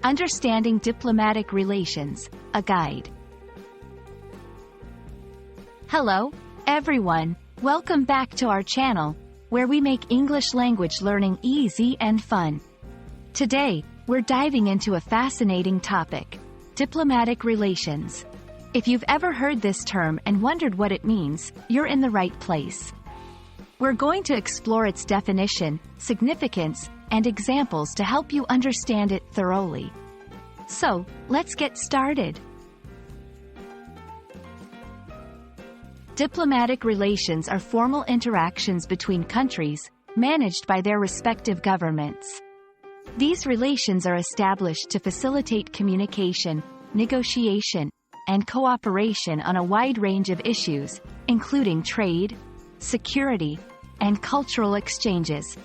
Understanding Diplomatic Relations, a Guide. Hello, everyone. Welcome back to our channel, where we make English language learning easy and fun. Today, we're diving into a fascinating topic: diplomatic relations. If you've ever heard this term and wondered what it means, you're in the right place. We're going to explore its definition, significance, and examples to help you understand it thoroughly. So, let's get started. Diplomatic relations are formal interactions between countries, managed by their respective governments. These relations are established to facilitate communication, negotiation, and cooperation on a wide range of issues, including trade, security, and cultural exchanges.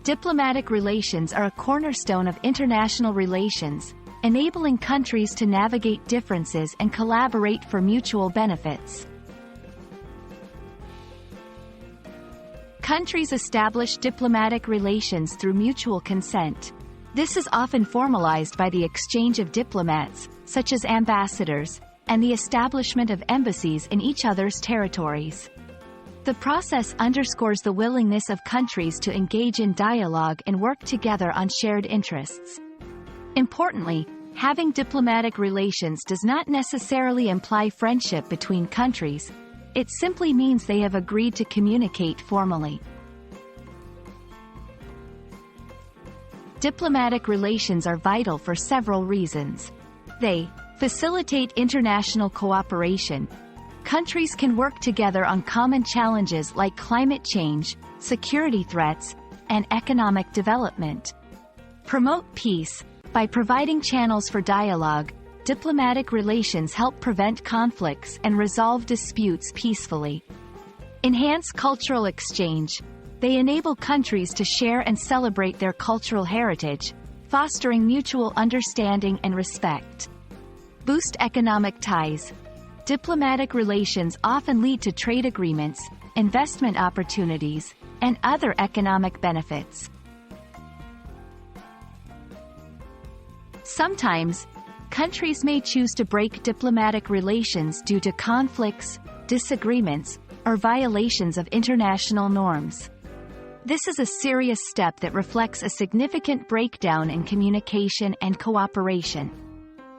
Diplomatic relations are a cornerstone of international relations, enabling countries to navigate differences and collaborate for mutual benefits. Countries establish diplomatic relations through mutual consent. This is often formalized by the exchange of diplomats, such as ambassadors, and the establishment of embassies in each other's territories. The process underscores the willingness of countries to engage in dialogue and work together on shared interests. Importantly, having diplomatic relations does not necessarily imply friendship between countries. It simply means they have agreed to communicate formally. Diplomatic relations are vital for several reasons. They facilitate international cooperation. Countries can work together on common challenges like climate change, security threats, and economic development. Promote peace. By providing channels for dialogue, diplomatic relations help prevent conflicts and resolve disputes peacefully. Enhance cultural exchange. They enable countries to share and celebrate their cultural heritage, fostering mutual understanding and respect. Boost economic ties. Diplomatic relations often lead to trade agreements, investment opportunities, and other economic benefits. Sometimes, countries may choose to break diplomatic relations due to conflicts, disagreements, or violations of international norms. This is a serious step that reflects a significant breakdown in communication and cooperation.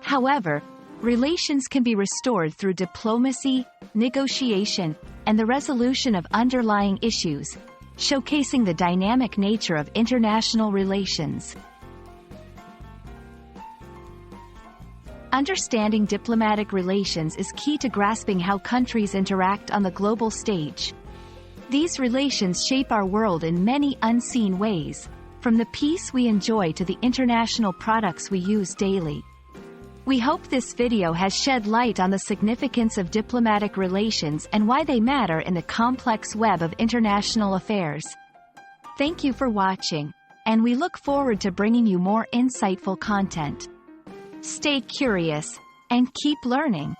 However, relations can be restored through diplomacy, negotiation, and the resolution of underlying issues, showcasing the dynamic nature of international relations. Understanding diplomatic relations is key to grasping how countries interact on the global stage. These relations shape our world in many unseen ways, from the peace we enjoy to the international products we use daily. We hope this video has shed light on the significance of diplomatic relations and why they matter in the complex web of international affairs. Thank you for watching, and we look forward to bringing you more insightful content. Stay curious, and keep learning.